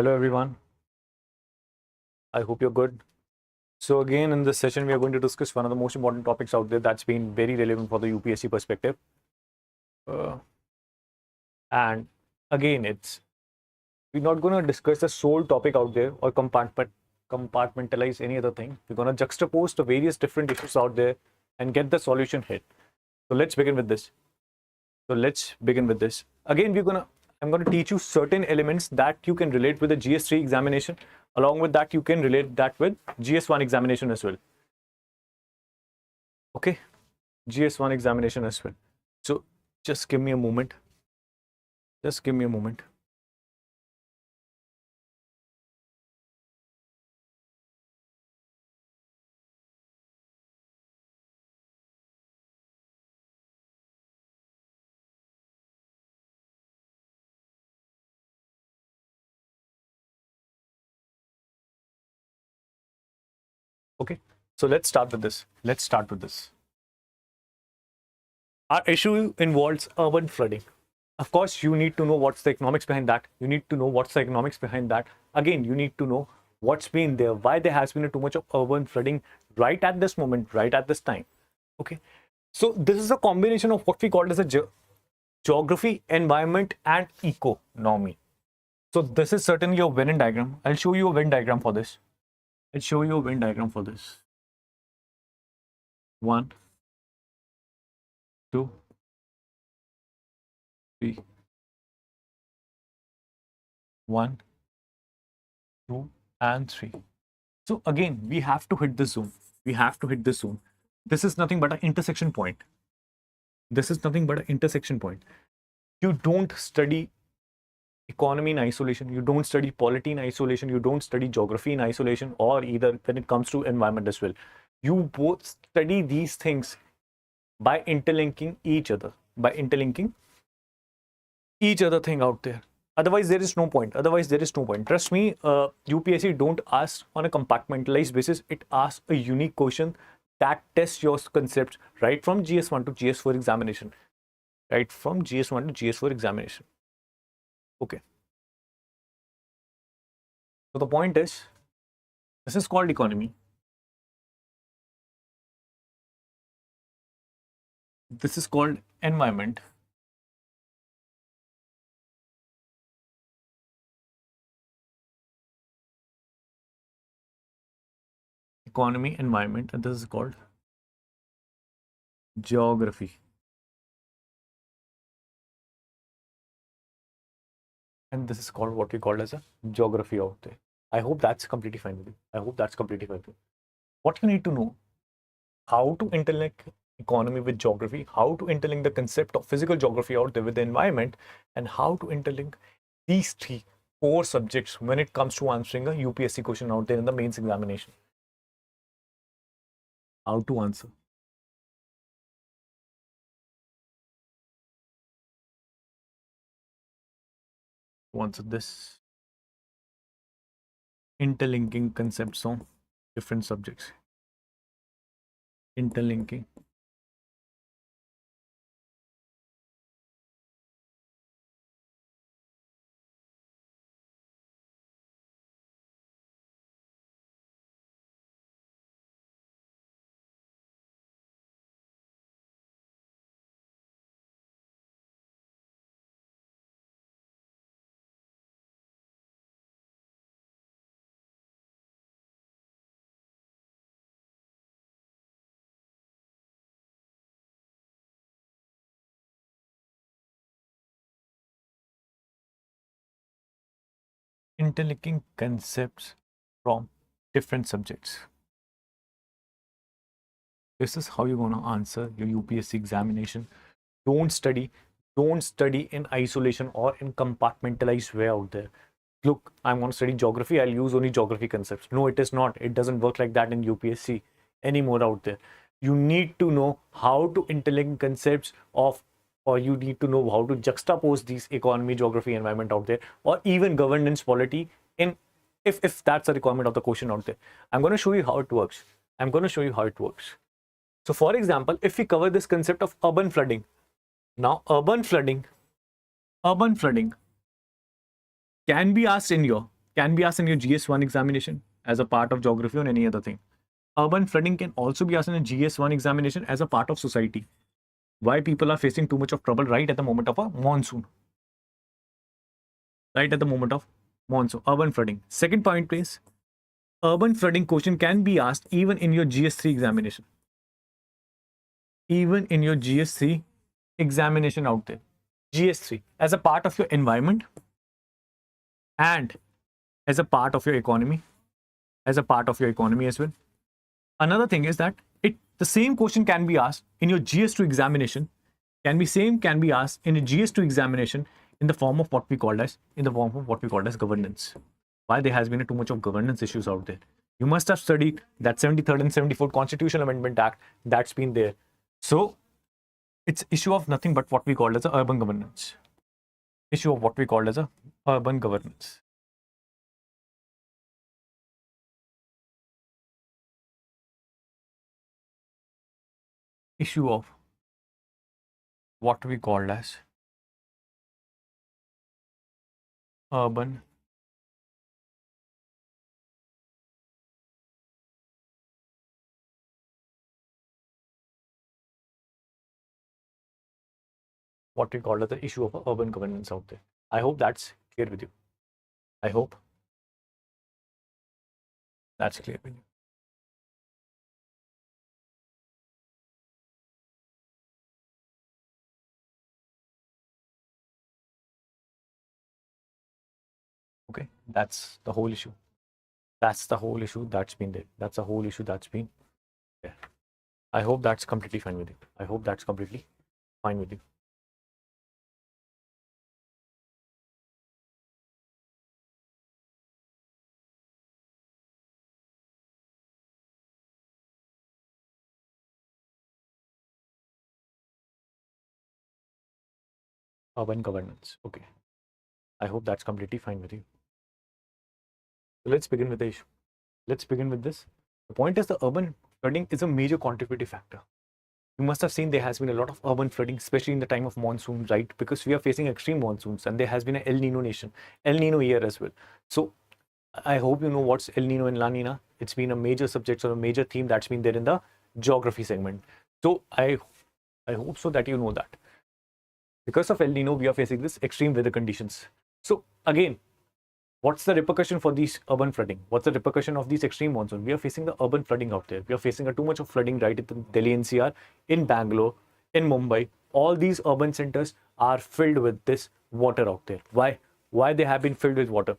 Hello everyone, I hope you're good. So again in this session we are going to discuss one of the most important topics out there that's been very relevant for the UPSC perspective. And again we're not going to discuss the sole topic out there or compartmentalize any other thing. We're going to juxtapose the various different issues out there and get the solution hit. So let's begin with this. Again, I'm gonna teach you certain elements that you can relate with the GS3 examination. Along with that, you can relate that with GS1 examination as well. Okay, GS1 examination as well. So just give me a moment. Okay, so let's start with this. Our issue involves urban flooding. Of course, you need to know what's the economics behind that. Again, you need to know what's been there, why there has been too much of urban flooding right at this moment, right at this time. Okay, so this is a combination of what we call as a geography, environment, and economy. So this is certainly your Venn diagram. I'll show you a Venn diagram for this. 1, 2, 3. 1, 2, and 3. So again, we have to hit this zone. This is nothing but an intersection point. You don't study economy in isolation. You don't study polity in isolation. You don't study geography in isolation, or either when it comes to environment as well. You both study these things by interlinking each other, thing out there. Otherwise, there is no point. Trust me, UPSC don't ask on a compartmentalized basis. It asks a unique question that tests your concepts right from GS1 to GS4 examination. Okay. So the point is, this is called economy. This is called environment. Economy, environment, and this is called geography. And this is called what we call as a geography out there. I hope that's completely fine with you. What you need to know, how to interlink economy with geography, how to interlink the concept of physical geography out there with the environment, and how to interlink these 3 core subjects when it comes to answering a UPSC question out there in the mains examination. How to answer. This interlinking concepts of different subjects. Interlinking interlinking concepts from different subjects. This is how you're going to answer your UPSC examination. Don't study in isolation or in compartmentalized way out there. Look, I'm going to study geography, I'll use only geography concepts. No, it is not. It doesn't work like that in UPSC anymore out there. You need to know how to interlink concepts of, or you need to know how to juxtapose these economy, geography, environment out there, or even governance, polity, in if that's a requirement of the question out there. I'm going to show you how it works. So for example, if we cover this concept of urban flooding, now urban flooding can be asked in your can be asked in your GS1 examination as a part of geography or any other thing. Urban flooding can also be asked in a GS1 examination as a part of society. Why people are facing too much of trouble right at the moment of a monsoon. Right at the moment of monsoon. Urban flooding. Second point, please. Urban flooding question can be asked even in your GS3 examination. Even in your GS3 examination out there. GS3 as a part of your environment and as a part of your economy. As a part of your economy as well. Another thing is that the same question can be asked in your GS2 examination. Can be asked in a GS2 examination in the form of what we call as governance. Why there has been too much of governance issues out there. You must have studied that 73rd and 74th Constitutional Amendment Act that's been there. So it's issue of nothing but what we call as a urban governance. Issue of what we call as a urban governance. Issue of what we call as urban what we call as the issue of urban governance out there. I hope that's clear with you. I hope that's clear with you. Okay, that's the whole issue. That's the whole issue that's been there. That's the whole issue that's been there. I hope that's completely fine with you. I hope that's completely fine with you. Urban governance. Okay. I hope that's completely fine with you. So let's begin with the issue. Let's begin with this. The point is the urban flooding is a major contributing factor. You must have seen there has been a lot of urban flooding, especially in the time of monsoon, right? Because we are facing extreme monsoons and there has been an El Nino El Nino year as well. So I hope you know what's El Nino and La Nina. It's been a major subject or a major theme that's been there in the geography segment. So I hope so that you know that. Because of El Nino, we are facing this extreme weather conditions. So again, what's the repercussion for these urban flooding? What's the repercussion of these extreme monsoon? We are facing the urban flooding out there. We are facing too much of flooding right in the Delhi NCR, in Bangalore, in Mumbai. All these urban centers are filled with this water out there. Why? Why they have been filled with water?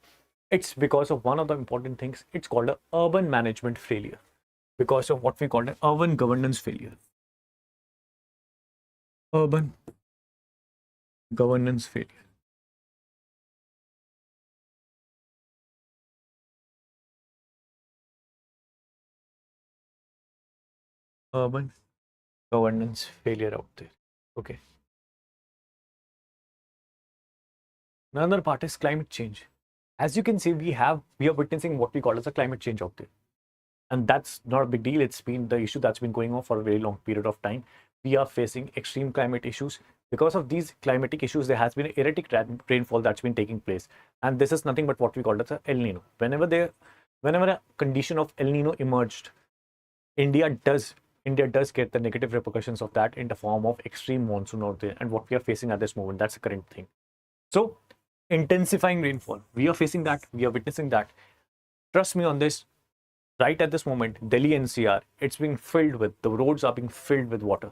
It's because of one of the important things. It's called a urban management failure. Because of what we call an urban governance failure. Urban governance failure. Urban governance failure out there. Okay. Another part is climate change. As you can see, we are witnessing what we call as a climate change out there. And that's not a big deal. It's been the issue that's been going on for a very long period of time. We are facing extreme climate issues. Because of these climatic issues, there has been erratic rainfall that's been taking place. And this is nothing but what we call as a El Nino. Whenever a condition of El Nino emerged, India does get the negative repercussions of that in the form of extreme monsoon out there. And what we are facing at this moment, that's the current thing. So intensifying rainfall, we are facing that, we are witnessing that. Trust me on this. Right at this moment, Delhi NCR, it's being filled with, the roads are being filled with water.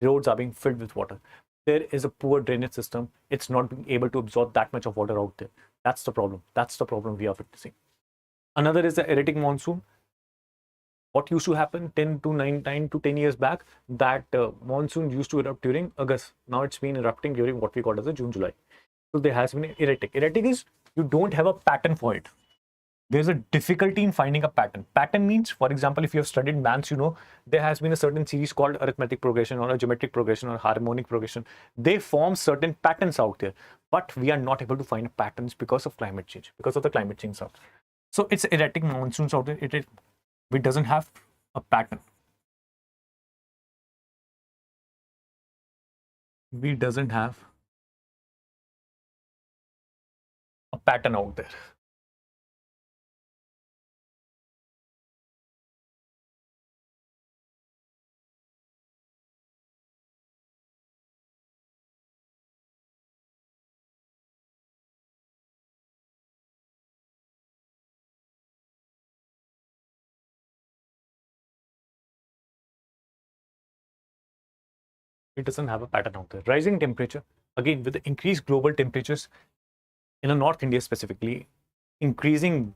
Roads are being filled with water. There is a poor drainage system. It's not being able to absorb that much of water out there. That's the problem. That's the problem we are witnessing. Another is the erratic monsoon. What used to happen 9 to 10 years back, that monsoon used to erupt during August. Now it's been erupting during what we call as a June, July. So there has been erratic. Erratic is you don't have a pattern for it. There's a difficulty in finding a pattern. Pattern means, for example, if you have studied maths, you know, there has been a certain series called arithmetic progression or a geometric progression or harmonic progression. They form certain patterns out there, but we are not able to find patterns because of climate change, because of the climate change out. So it's erratic monsoons out there. It doesn't have a pattern. We doesn't have a pattern out there. It doesn't have a pattern out there. Rising temperature, again, with the increased global temperatures in a North India specifically, increasing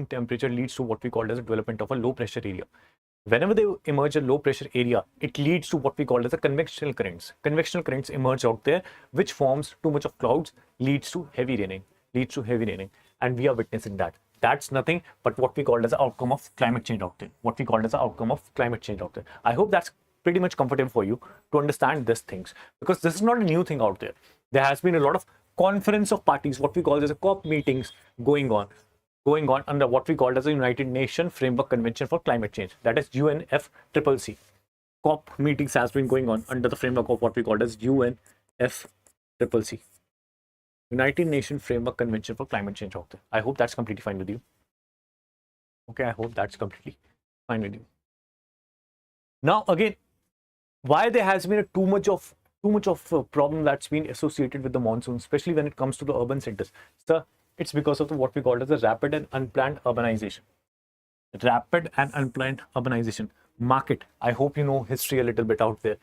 temperature leads to what we call as a development of a low pressure area. Whenever they emerge a low pressure area, it leads to what we call as a convectional currents. Convectional currents emerge out there, which forms too much of clouds, leads to heavy raining, and we are witnessing that. That's nothing but what we call as the outcome of climate change out there. I hope that's pretty much comfortable for you to understand these things, because this is not a new thing out there. There has been a lot of conference of parties, what we call as a COP meetings going on under what we call as the United Nations Framework Convention for Climate Change, that is UNFCCC. COP meetings has been going on under the framework of what we call as UNFCCC, United Nations Framework Convention for Climate Change out there. I hope that's completely fine with you. Okay, I hope that's completely fine with you. Now again, why there has been too much of problem that's been associated with the monsoon, especially when it comes to the urban centers. So it's because of what we call as the rapid and unplanned urbanization. Market. I hope you know history a little bit out there.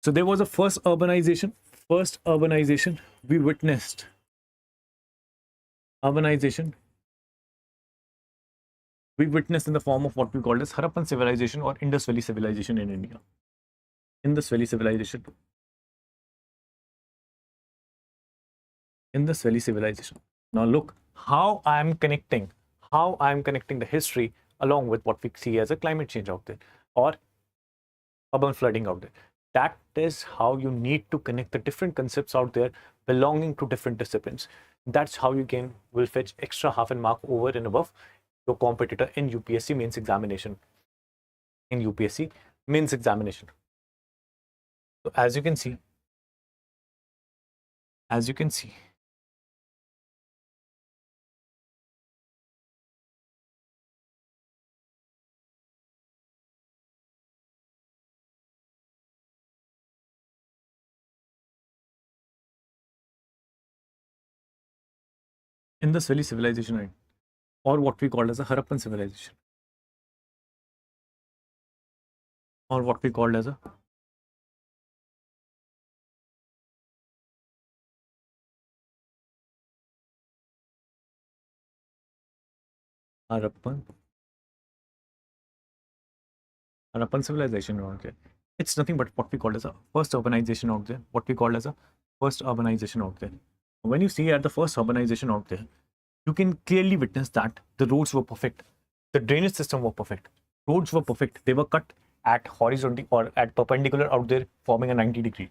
So there was a first urbanization we witnessed. We witnessed in the form of what we call as Harappan civilization or Indus Valley civilization in India. Indus Valley civilization. Now look how I am connecting the history along with what we see as a climate change out there or urban flooding out there. That is how you need to connect the different concepts out there belonging to different disciplines. That's how you will fetch extra half an mark over and above your competitor in UPSC mains examination. So as you can see, Indus Valley civilization, right? Or what we call as a Harappan civilization, or what we called as a Harappan civilization out there. It's nothing but what we call as a first urbanization out there. When you see at the first urbanization out there, you can clearly witness that the roads were perfect. The drainage system were perfect. Roads were perfect. They were cut at horizontal or at perpendicular out there, forming a 90-degree.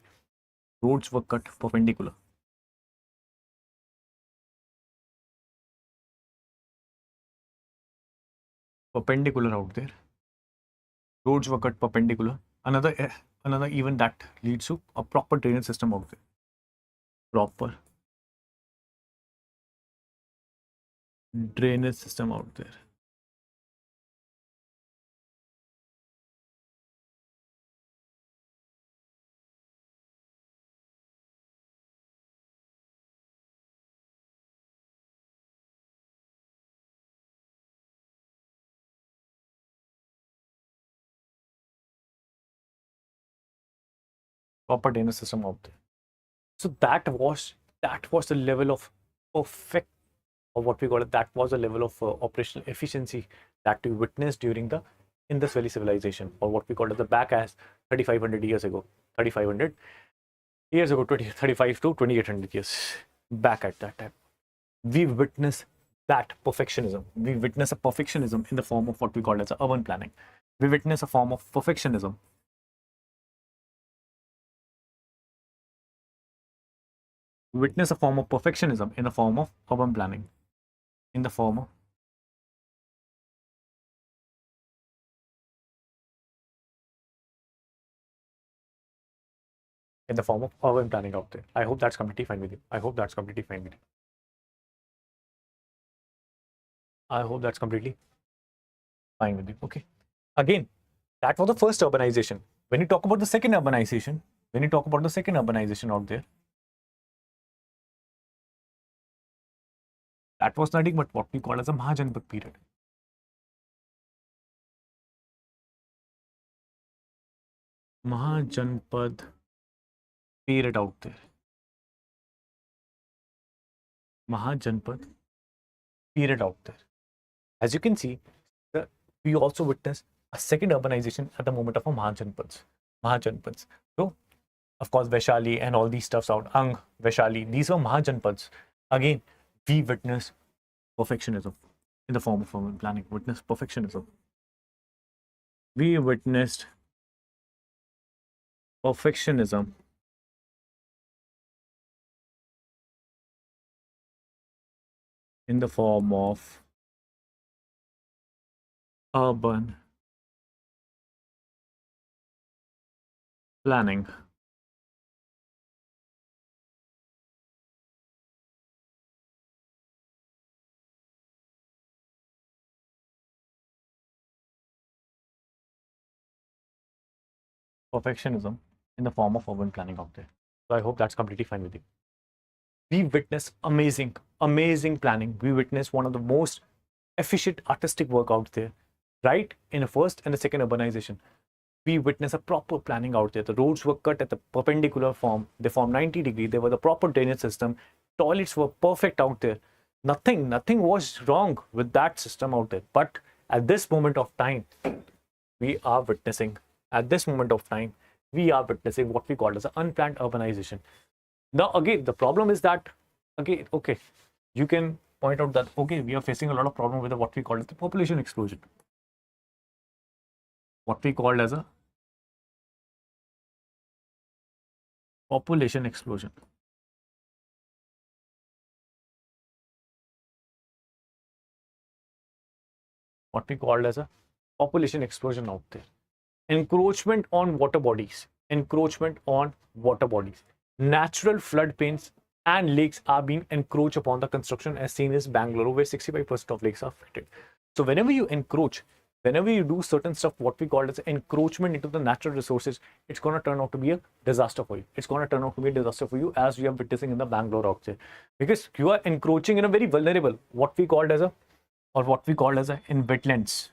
Roads were cut perpendicular. Out there. Roads were cut perpendicular. Another event that leads to a proper drainage system out there. Proper drainage system out there. Proper drainage system out there. So that was the level of perfect, or what we call it, that was the level of operational efficiency that we witnessed during the Indus Valley civilization, or what we call it the back as 3,500 years ago, 3,500 years ago, 35 to 2,800 years back at that time. We witness that perfectionism. We witness a perfectionism in the form of what we call as urban planning. We witness a form of perfectionism. In the form of urban planning. In the form of urban planning out there. I hope that's completely fine with you. I hope that's completely fine with you. Okay. Again, that was the first urbanization. When you talk about the second urbanization, out there, that was nothing but what we call as a Mahajanpad period. Mahajanpad period out there. Mahajanpad period out there. As you can see, we also witness a second urbanization at the moment of a Mahajanpads. So, of course, Vaishali and all these stuffs out, Ang, Vaishali, these were Mahajanpads. Again, we witness perfectionism in the form of urban planning, witness perfectionism. We witnessed perfectionism in the form of urban planning. Perfectionism in the form of urban planning out there. So I hope that's completely fine with you. We witness amazing planning. We witness one of the most efficient artistic work out there, right? In the first and the second urbanization, we witness a proper planning out there. The roads were cut at the perpendicular form. They formed 90 degrees. There was the proper drainage system. Toilets were perfect out there. Nothing was wrong with that system out there. But at this moment of time, we are witnessing, what we call as an unplanned urbanization. Now, again, the problem is that, again, okay, you can point out that, okay, we are facing a lot of problem with what we call as the population explosion. What we call as a population explosion. What we call as a population explosion out there. Encroachment on water bodies. Natural floodplains and lakes are being encroached upon the construction, as seen as Bangalore, where 65% of lakes are flooded. So whenever you encroach, whenever you do certain stuff, what we call as encroachment into the natural resources, it's going to turn out to be a disaster for you. It's going to turn out to be a disaster for you, as we are witnessing in the Bangalore out there, because you are encroaching in a very vulnerable, what we call as in wetlands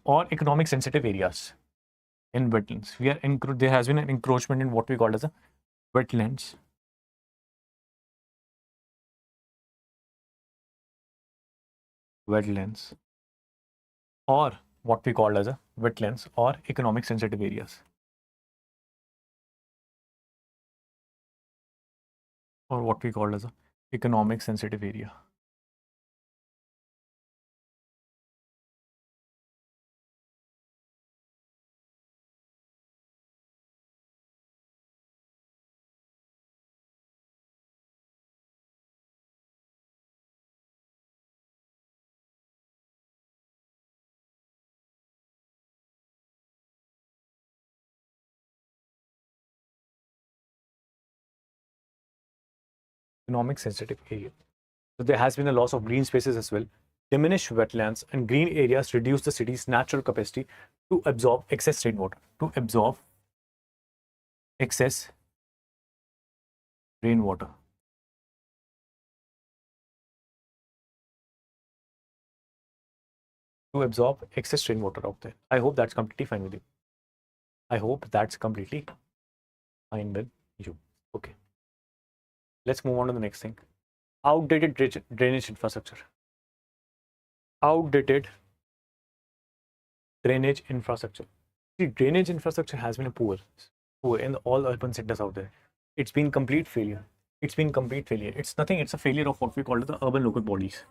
or economic sensitive areas. In wetlands, there has been an encroachment in what we call as a wetlands. Or what we call as a wetlands or economic sensitive areas. Or what we call as a economic sensitive area. Economic sensitive area. So there has been a loss of green spaces as well. Diminished wetlands and green areas reduce the city's natural capacity to absorb excess rainwater. To absorb excess rainwater. Out there. I hope that's completely fine with you. Okay. Let's move on to the next thing. Outdated drainage infrastructure. See, drainage infrastructure has been poor in all urban centers out there. It's been complete failure. It's nothing, it's a failure of what we call the urban local bodies.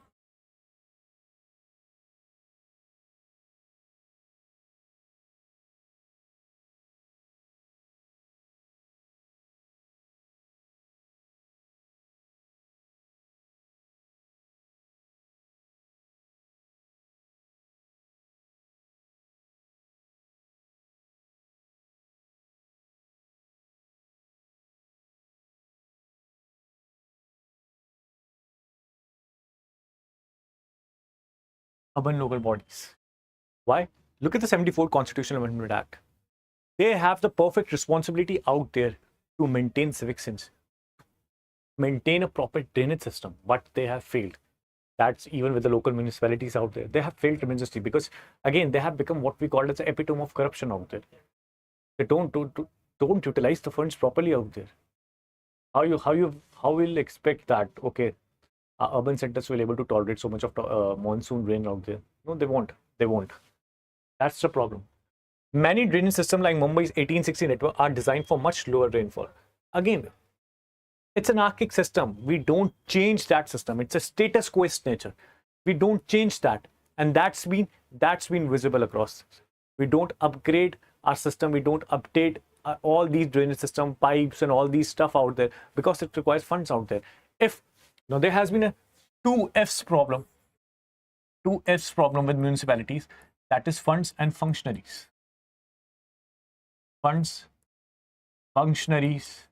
Urban local bodies. Why? Look at the 74th Constitutional Amendment Act. They have the perfect responsibility out there to maintain civic sense, maintain a proper drainage system, but they have failed. That's even with the local municipalities out there. They have failed tremendously because, again, they have become what we call as the epitome of corruption out there. They don't do don't utilize the funds properly out there. How will expect that? Okay, urban centers will able to tolerate so much of monsoon rain out there? No, they won't. They won't. That's the problem. Many drainage systems like Mumbai's 1860 network are designed for much lower rainfall. Again, it's an archaic system. We don't change that system. It's a status quo nature. We don't change that, and that's been visible across. We don't upgrade our system. We don't update all these drainage system pipes and all these stuff out there because it requires funds out there. If now there has been a two F's problem with municipalities, that is funds and functionaries. Funds, functionaries,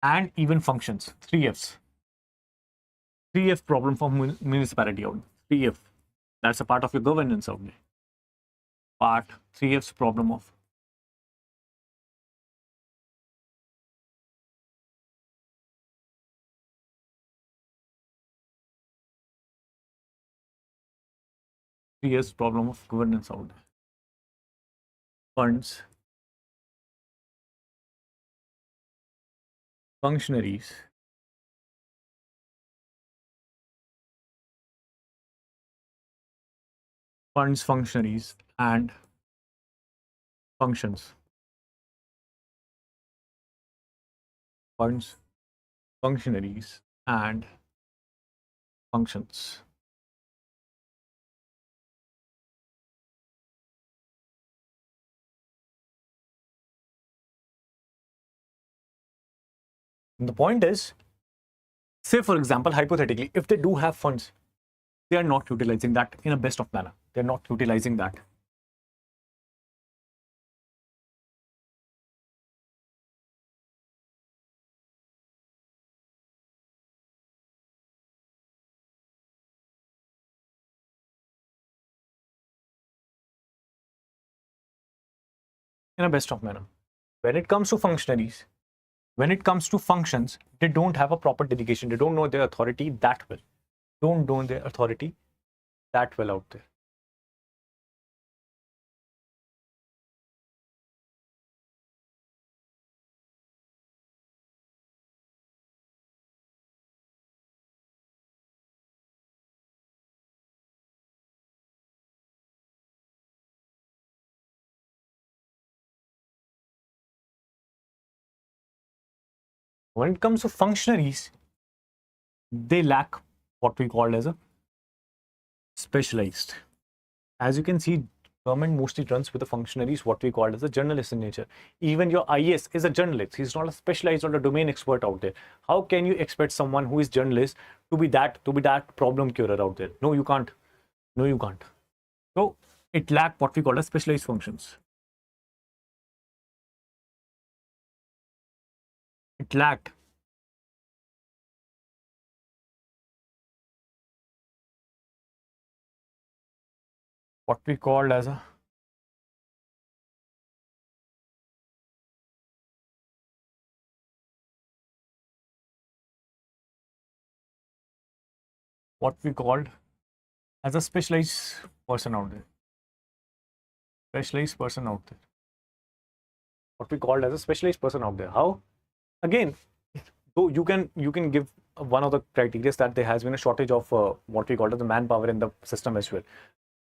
and even functions. 3Fs. 3F problem for municipality out there. 3F. That's a part of your governance out there. Part 3F's problem of governance out there. Funds, functionaries, funds, functionaries, and functions. Funds, functionaries, and functions. And the point is, say for example, hypothetically, if they do have funds, they are not utilizing that in a best of manner. They're not utilizing that. In a best of manner. When it comes to functionaries, when it comes to functions, they don't have a proper dedication. They don't know their authority that well. Don't know their authority that well out there. When it comes to functionaries, they lack what we call as a specialized. As you can see, government mostly runs with the functionaries, what we call as a journalist in nature. Even your IAS is a journalist. He's not a specialized or a domain expert out there. How can you expect someone who is journalist to be that problem curer out there? No, you can't. No, you can't. So it lacked what we call as specialized functions. It lacked what we called as a specialized person out there. Specialized person out there. What we called as a specialized person out there. How? Again, so you can give one of the criteria that there has been a shortage of what we call as the manpower in the system as well.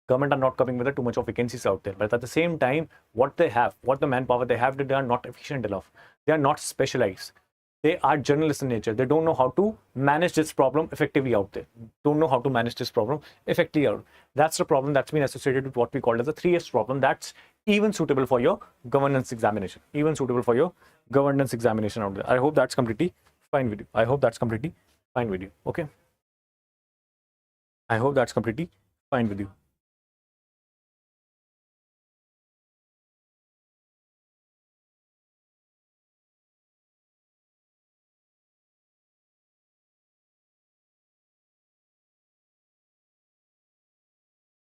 Government are not coming with too much of vacancies out there, but at the same time, what the manpower they have, they are not efficient enough. They are not specialized. They are journalists in nature. They don't know how to manage this problem effectively out there. Don't know how to manage this problem effectively out. That's the problem that's been associated with what we call as the 3S problem. That's even suitable for your governance examination. Even suitable for your governance examination out there. I hope that's completely fine with you. I hope that's completely fine with you. Okay. I hope that's completely fine with you.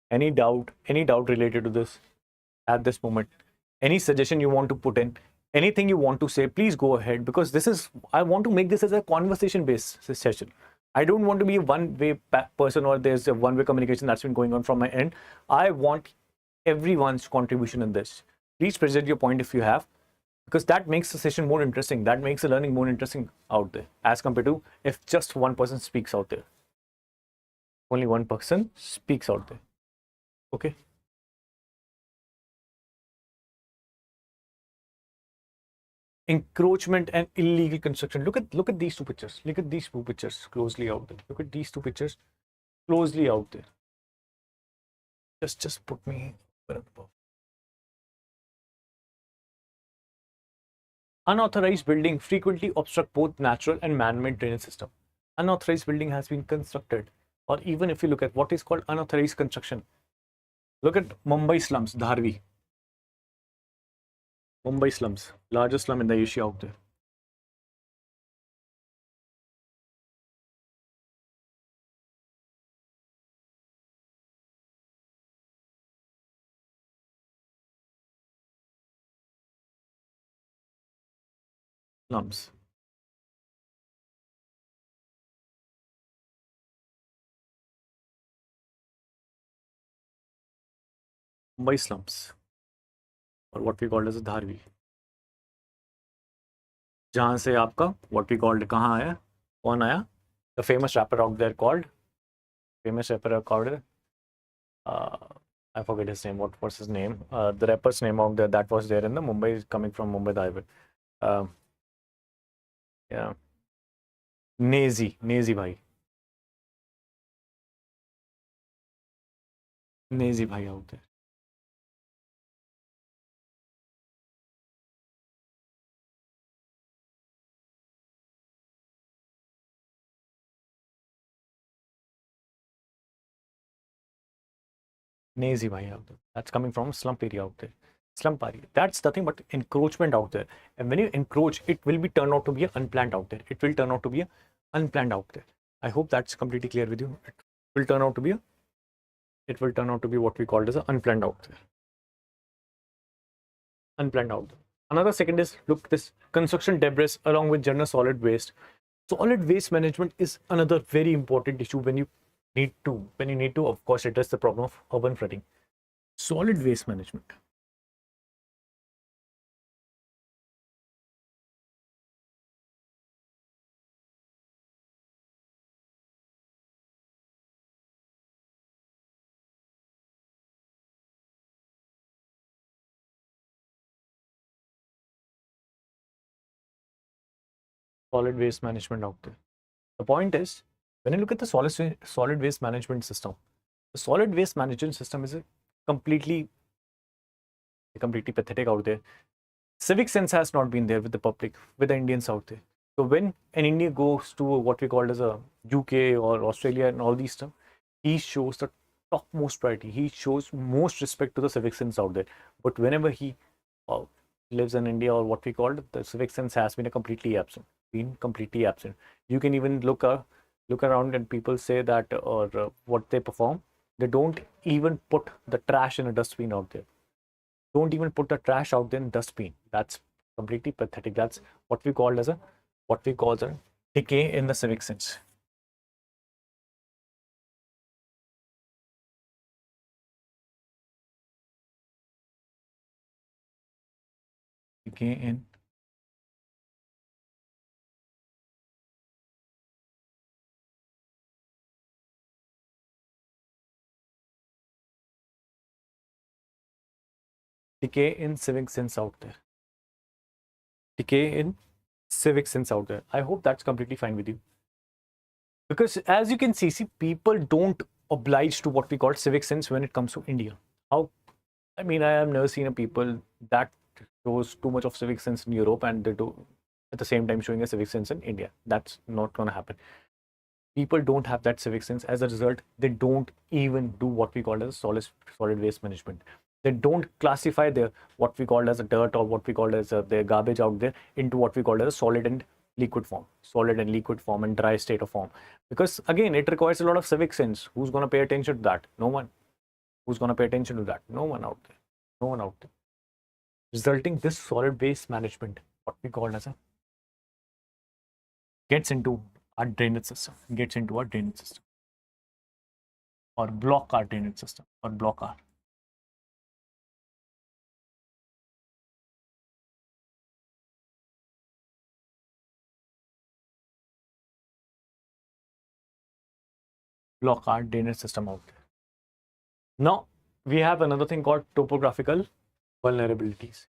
Any doubt related to this at this moment? Any suggestion you want to put in? Anything you want to say, please go ahead, because I want to make this as a conversation based session. I don't want to be a one-way person or there's a one-way communication that's been going on from my end. I want everyone's contribution in this. Please present your point if you have, because that makes the session more interesting. That makes the learning more interesting out there as compared to if just one person speaks out there. Only one person speaks out there. Okay. Encroachment and illegal construction. Look at these two pictures. Look at these two pictures closely out there. Look at these two pictures closely out there. Just put me above. Unauthorized building frequently obstruct both natural and man-made drainage system. Unauthorized building has been constructed, or even if you look at what is called unauthorized construction, look at Mumbai slums, Dharvi. Mumbai slums, largest slum in the Asia out there. Slums. Mumbai slums, or what we call as a Dharvi. जहाँ से आपका what we called कहाँ आया, कौन आया? The famous rapper out there called, I forget his name. What was his name? The rapper's name out there that was there in the Mumbai, coming from Mumbai Highway. Yeah, Nezi bhai, Nezi bhai out there. Nazi bhai out there. That's coming from slump area out there. Slump area. That's nothing but encroachment out there. And when you encroach, it will be turned out to be unplanned out there. It will turn out to be unplanned out there. I hope that's completely clear with you. It will turn out to be what we called as unplanned out there. Unplanned out there. Another second is, look, this construction debris along with general solid waste. Solid waste management is another very important issue when you need to, of course, address the problem of urban flooding. Solid waste management. Solid waste management out there. The point is, when you look at the solid waste management system, the solid waste management system is completely pathetic out there. Civic sense has not been there with the public, with the Indians out there. So when an Indian goes to what we call as a UK or Australia and all these stuff, he shows the topmost priority. He shows most respect to the civic sense out there. But whenever he lives in India, or what we call it, the civic sense has been completely absent. You can even look around and people say that, or what they perform, they don't even put the trash in a dustbin out there. Don't even put the trash out there in dustbin. That's completely pathetic. That's what we call a decay in the civic sense. Decay in civic sense out there. Decay in civic sense out there. I hope that's completely fine with you. Because as you can see, people don't oblige to what we call civic sense when it comes to India. I have never seen a people that shows too much of civic sense in Europe and they do at the same time showing a civic sense in India. That's not going to happen. People don't have that civic sense. As a result, they don't even do what we call as solid waste management. They don't classify their what we call as a dirt, or what we call as their garbage out there, into what we call as a solid and liquid form and dry state of form. Because again, it requires a lot of civic sense. Who's going to pay attention to that? No one. Who's going to pay attention to that? No one out there. Resulting this solid waste management, what we call as gets into our drainage system, or block our drainage system, or block our flowchart drainage system out there. Now, we have another thing called topographical vulnerabilities.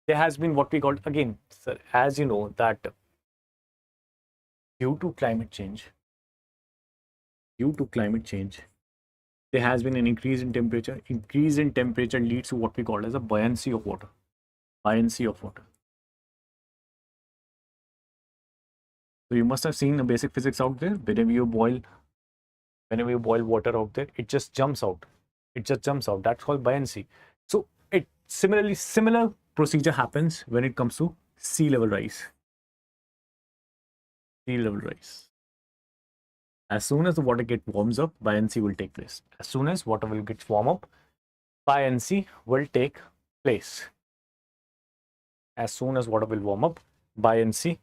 There has been what we call, again, sir, as you know, that due to climate change, there has been an increase in temperature. Increase in temperature leads to what we call as a buoyancy of water. Buoyancy of water. So you must have seen the basic physics out there. Whenever you boil water out there, it just jumps out. It just jumps out. That's called buoyancy. So it similar procedure happens when it comes to sea level rise. Sea level rise. As soon as the water gets warms up, buoyancy will take place. As soon as water will get warm up, buoyancy will take place. As soon as water will warm up, buoyancy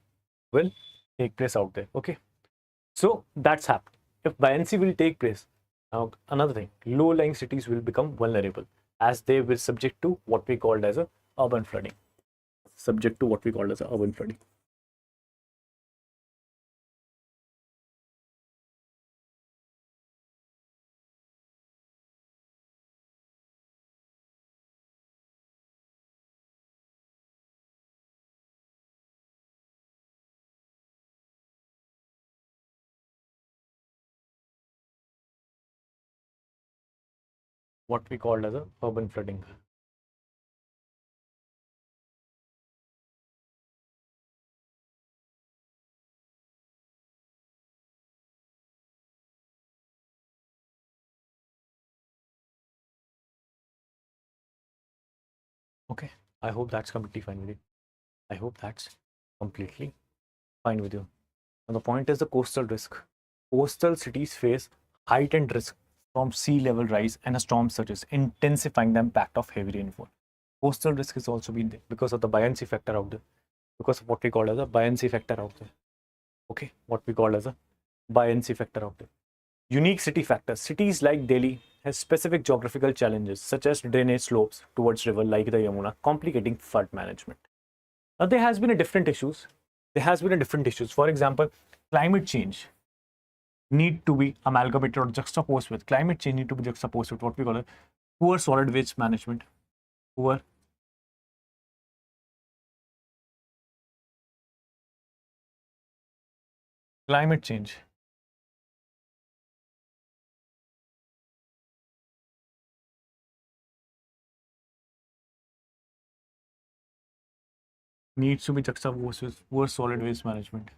will take place out there. Okay. So that's happened. If buoyancy will take place, now another thing, low-lying cities will become vulnerable as they will subject to what we called as a urban flooding. Subject to what we call as a urban flooding. What we called as a urban flooding. Okay, I hope that's completely fine with you. I hope that's completely fine with you. And the point is the coastal risk. Coastal cities face heightened risk from sea level rise and storm surges, intensifying the impact of heavy rainfall. Coastal risk is also been there because of the buoyancy factor out there, because of what we call as a buoyancy factor out there. Okay, what we call as a buoyancy factor out there. Unique city factors. Cities like Delhi has specific geographical challenges such as drainage slopes towards river like the Yamuna, complicating flood management. Now there has been a different issues. For example, climate change need to be amalgamated or juxtaposed with what we call a poor solid waste management. Poor climate change needs to be juxtaposed with poor solid waste management.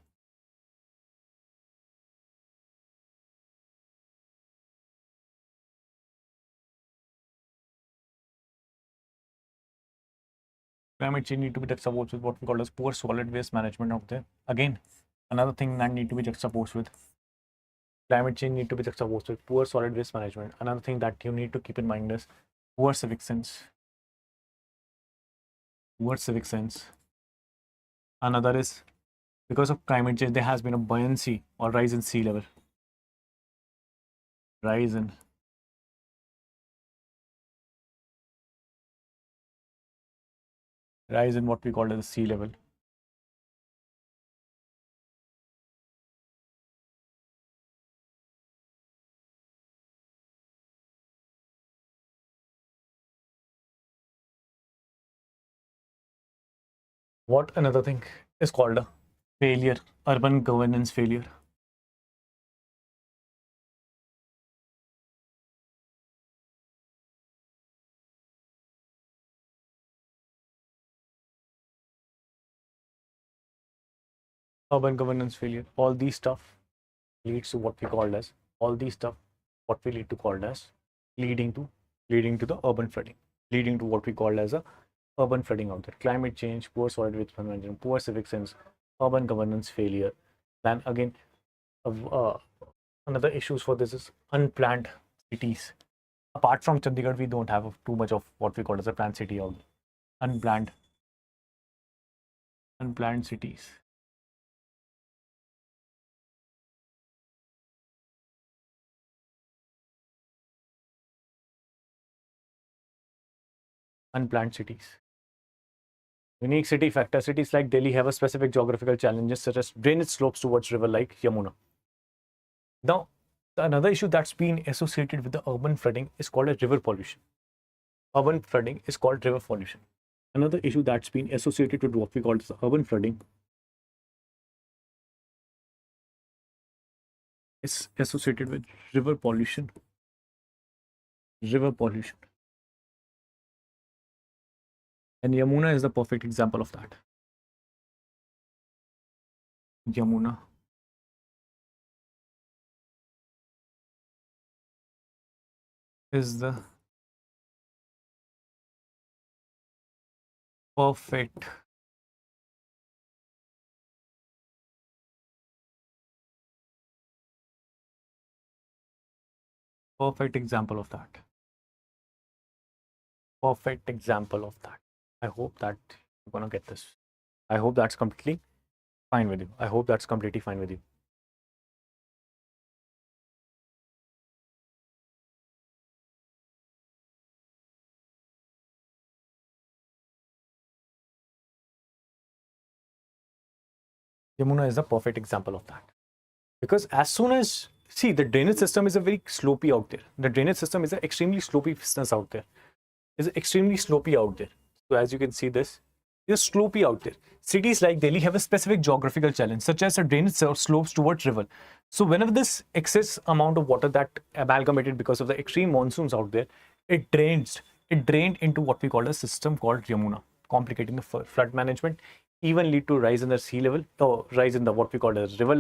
Climate change need to be juxtaposed with what we call as poor solid waste management out there. Again, another thing that need to be juxtaposed with climate change need to be juxtaposed with poor solid waste management. Another thing that you need to keep in mind is poor civic sense. Poor civic sense. Another is because of climate change, there has been a buoyancy or rise in sea level. Rise in what we call as the sea level. What another thing is called a failure, urban governance failure. Urban governance failure. All these stuff leads to what we call as leading to the urban flooding, leading to what we call as a urban flooding out there. Climate change, poor solid waste management, poor civic sense, urban governance failure. Then again, another issues for this is unplanned cities. Apart from Chandigarh, we don't have too much of what we call as a planned city out there. Unplanned cities. Unplanned cities. Unique city factor. Cities like Delhi have a specific geographical challenges such as drainage slopes towards river like Yamuna. Now, Another issue that's been associated with the urban flooding is called a river pollution. Urban flooding is called river pollution. Another issue that's been associated with what we call the urban flooding is associated with river pollution. River pollution. And Yamuna is the perfect example of that. Yamuna is the perfect example of that. Perfect example of that. I hope that you're gonna get this. I hope that's completely fine with you. I hope that's completely fine with you. Yamuna is the perfect example of that. Because as soon as, see, the drainage system is a very slopey out there. The drainage system is an extremely slopey business out there. It's extremely slopey out there. So as you can see this, it's slopey out there. Cities like Delhi have a specific geographical challenge, such as a drainage slopes towards river. So whenever this excess amount of water that amalgamated because of the extreme monsoons out there, it drained into what we call a system called Yamuna, complicating the flood management, even lead to rise in the sea level, or rise in the what we call as river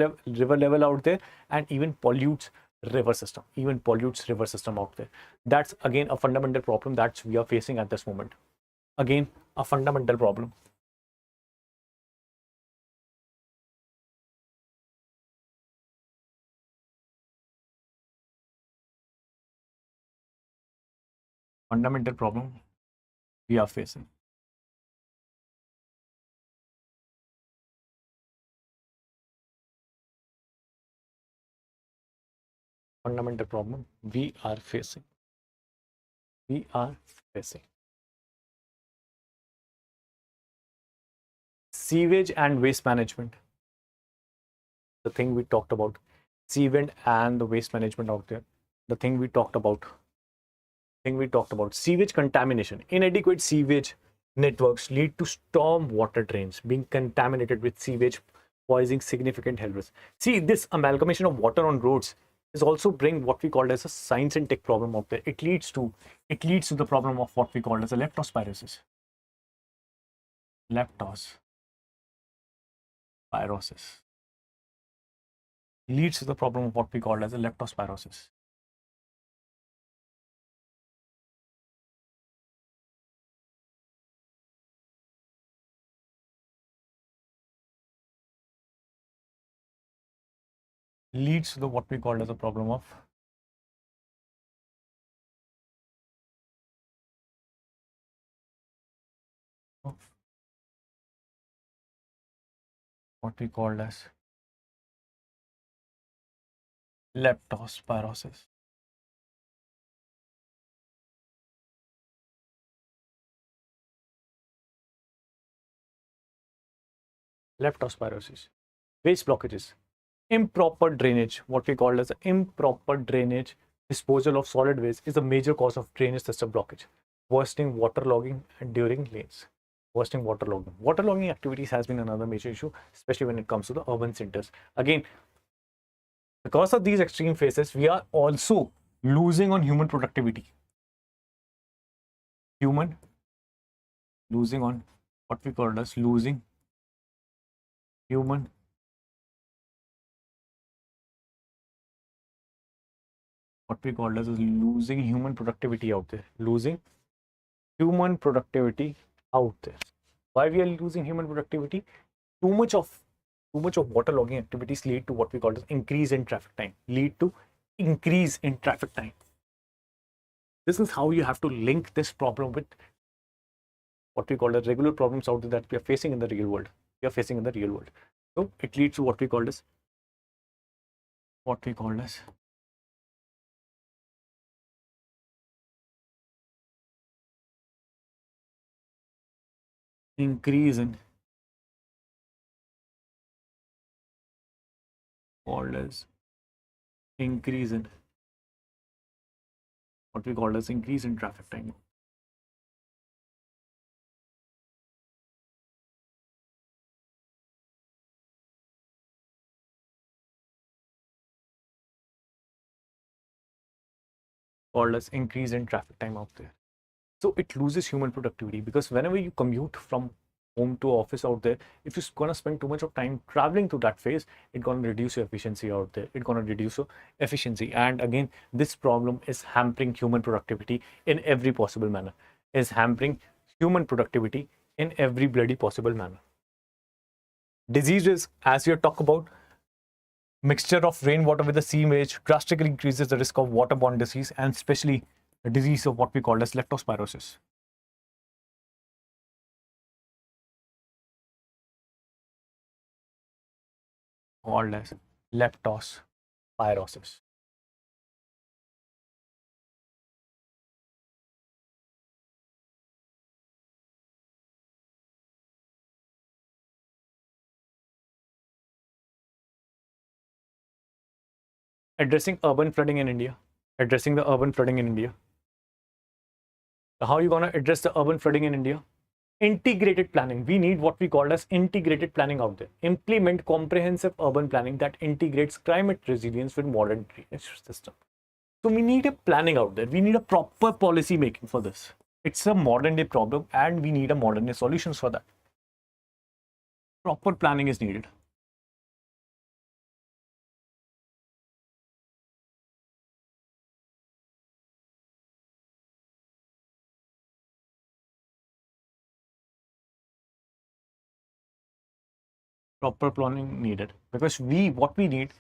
level out there, and even pollutes river system, out there. That's again a fundamental problem that we are facing at this moment. Again, a fundamental problem. Fundamental problem we are facing. Fundamental problem we are facing. We are facing. Sewage and waste management. The thing we talked about. Sewage and the waste management out there. The thing we talked about. Sewage contamination. Inadequate sewage networks lead to storm water drains being contaminated with sewage, posing significant health risks. See, this amalgamation of water on roads is also bring what we call as a science and tech problem out there. It leads to the problem of what we call as a leptospirosis. Leptospirosis leads to the problem of what we call as a leptospirosis. Leads to the what we call as a problem of what we call as leptospirosis. Leptospirosis. Waste blockages. Improper drainage, what we call as improper drainage, disposal of solid waste is a major cause of drainage system blockage, worsening waterlogging during lanes. Waterlogging activities has been another major issue, especially when it comes to the urban centers. Again, because of these extreme phases, we are also losing on human productivity. Losing on what we call as losing human what we call as losing human productivity out there. Losing human productivity out there. Why we are losing human productivity? Too much of waterlogging activities lead to what we call as increase in traffic time. This is how you have to link this problem with what we call the regular problems out there that we are facing in the real world. So it leads to what we call as increase in called as increase in what we call as increase in traffic time. Called as increase in traffic time out there. So it loses human productivity because whenever you commute from home to office out there, if you're gonna spend too much of time traveling to that phase, it's gonna reduce your efficiency out there. It's gonna reduce your efficiency. And again, this problem is hampering human productivity in every possible manner. Is hampering human productivity in every bloody possible manner. Diseases, as we talk about, mixture of rainwater with the sewage drastically increases the risk of waterborne disease and especially the disease of what we call as leptospirosis. Called as leptospirosis. Addressing urban flooding in India. Addressing the urban flooding in India. How are you going to address the urban flooding in India? Integrated planning. We need what we call as integrated planning out there. Implement comprehensive urban planning that integrates climate resilience with modern drainage system. So we need a planning out there. We need a proper policy making for this. It's a modern day problem and we need a modern day solutions for that. Proper planning is needed. Proper planning needed because what we need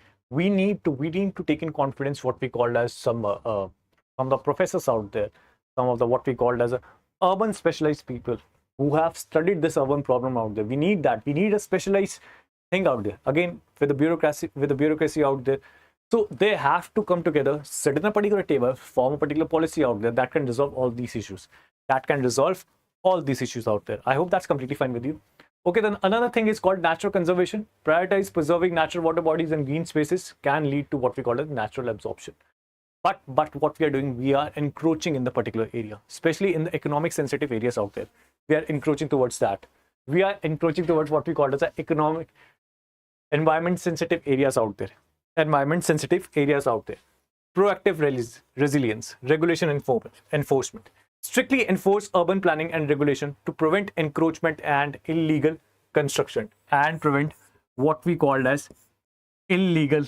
to take in confidence what we call as some the professors out there, some of the what we called as a urban specialized people who have studied this urban problem out there. We need that. We need a specialized thing out there. Again, with the bureaucracy out there. So they have to come together, sit in a particular table, form a particular policy out there that can resolve all these issues. That can resolve all these issues out there. I hope that's completely fine with you. Okay, then another thing is called natural conservation. Prioritize preserving natural water bodies and green spaces can lead to what we call as natural absorption. But what we are doing, we are encroaching in the particular area, especially in the economic sensitive areas out there. We are encroaching towards that. We are encroaching towards what we call as economic environment sensitive areas out there. Environment sensitive areas out there. Proactive resilience, regulation enforcement. Strictly enforce urban planning and regulation to prevent encroachment and illegal construction and prevent what we called as illegal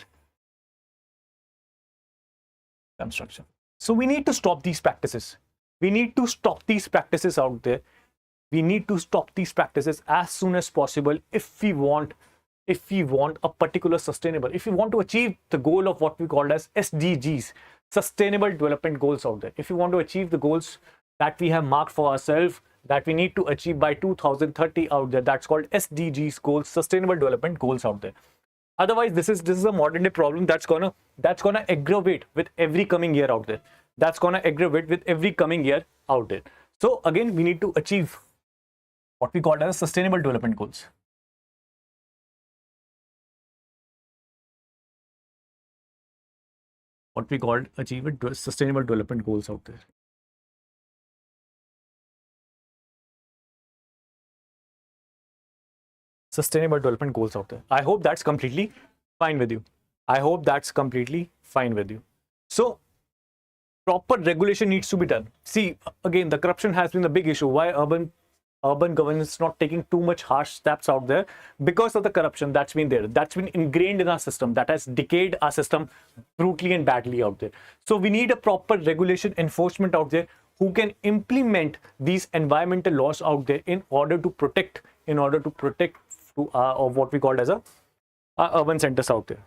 construction. So we need to stop these practices. We need to stop these practices out there. We need to stop these practices as soon as possible if we want a particular sustainable, if we want to achieve the goal of what we call as SDGs, sustainable development goals out there. If we want to achieve the goals that we have marked for ourselves that we need to achieve by 2030 out there, that's called SDGs goals, sustainable development goals out there. Otherwise, this is a modern day problem that's gonna aggravate with every coming year out there. That's gonna aggravate with every coming year out there. So again, we need to achieve what we call as sustainable development goals. What we called achieve sustainable development goals out there. Sustainable development goals out there. I hope that's completely fine with you. I hope that's completely fine with you. So proper regulation needs to be done. See, again, the corruption has been the big issue. Why urban governance is not taking too much harsh steps out there? Because of the corruption that's been there. That's been ingrained in our system. That has decayed our system brutally and badly out there. So we need a proper regulation enforcement out there who can implement these environmental laws out there in order to protect of what we call as urban centers out there.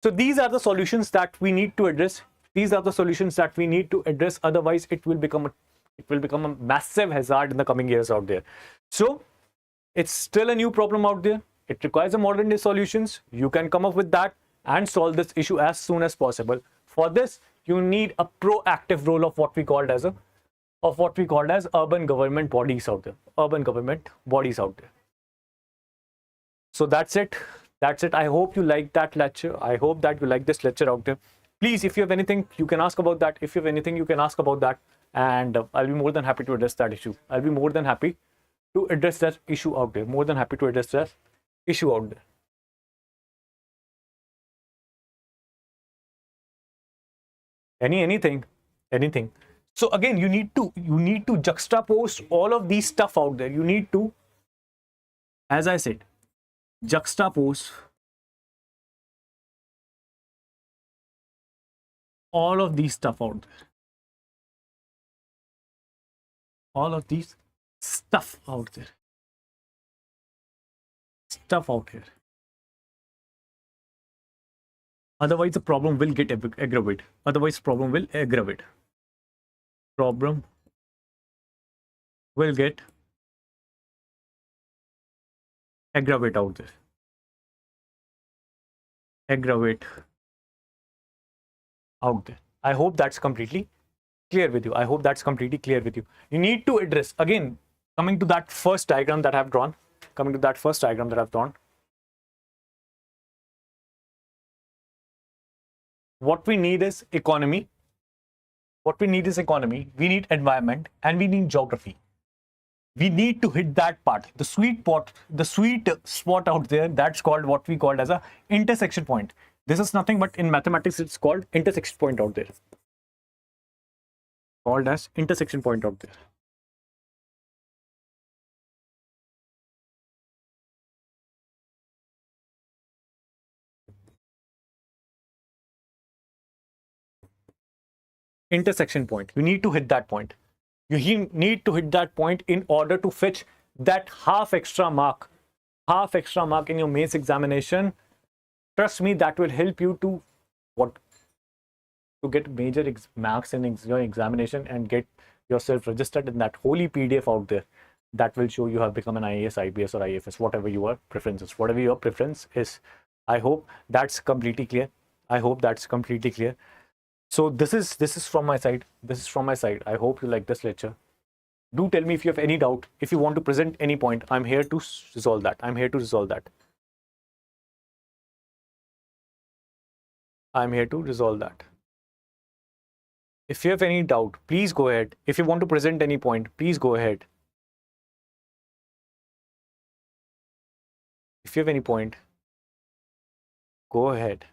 So these are the solutions that we need to address. These are the solutions that we need to address. Otherwise, it will become a massive hazard in the coming years out there. So it's still a new problem out there. It requires a modern day solutions. You can come up with that and solve this issue as soon as possible. For this, you need a proactive role of what we called as urban government bodies out there. Urban government bodies out there. So that's it. I hope you like that lecture. I hope that you like this lecture out there. Please, if you have anything, you can ask about that. If you have anything, you can ask about that, and I'll be more than happy to address that issue. I'll be more than happy to address that issue out there. More than happy to address that issue out there. Anything. So again, you need to juxtapose all of these stuff out there. You need to, as I said, juxtapose all of these stuff out there. All of these stuff out there. Stuff out here. Otherwise, the problem will get aggravated. Otherwise, problem will aggravate. Problem will get aggravate out there. Aggravate out there. I hope that's completely clear with you. I hope that's completely clear with you. You need to address, again, coming to that first diagram that I've drawn. What we need is economy. We need environment, and we need geography. We need to hit that part, the sweet spot out there. That's called what we called as a intersection point. This is nothing but in mathematics, it's called intersection point out there. Called as intersection point out there. Intersection point. You need to hit that point. You need to hit that point in order to fetch that half extra mark in your mains examination. Trust me, that will help you to get major marks in your examination and get yourself registered in that holy PDF out there that will show you have become an IAS, IPS, or IFS, whatever your preference is. I hope that's completely clear. So this is from my side. I hope you like this lecture. Do tell me if you have any doubt. If you want to present any point, I'm here to resolve that. If you have any doubt, please go ahead. If you want to present any point, please go ahead. If you have any point, go ahead.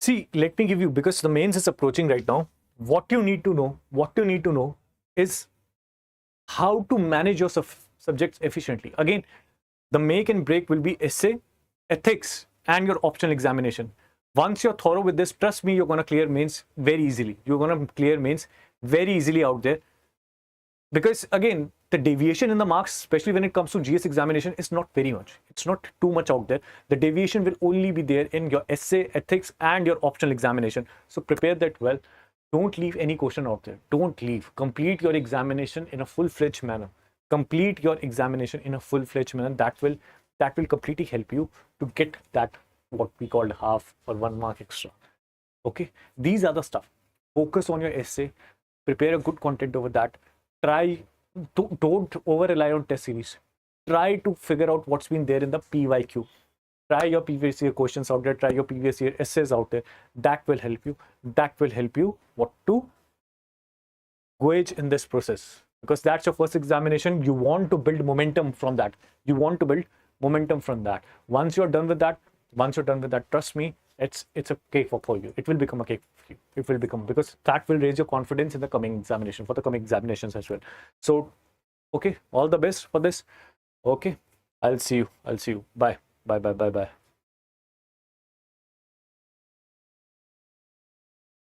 See, let me give you, because the mains is approaching right now, what you need to know is how to manage your subjects efficiently. Again, the make and break will be essay, ethics, and your optional examination. Once you're thorough with this, trust me, you're going to clear mains very easily. Out there. Because again, the deviation in the marks, especially when it comes to GS examination, is not very much. It's not too much out there. The deviation will only be there in your essay, ethics, and your optional examination. So prepare that well. Don't leave any question out there. Don't leave. Complete your examination in a full-fledged manner. That will completely help you to get that what we called half or 1 mark extra. Okay, these are the stuff. Focus on your essay. Prepare a good content over that. Don't over rely on test series. Try to figure out what's been there in the PYQ. Try your previous year questions out there. Try your previous year essays out there. That will help you. What to gauge in this process, because that's your first examination. You want to build momentum from that. Once you're done with that, trust me, it's a cake for you. It will become a cake for you. Because that will raise your confidence in the coming examination, for the coming examinations as well. So, okay, all the best for this. Okay, I'll see you. Bye.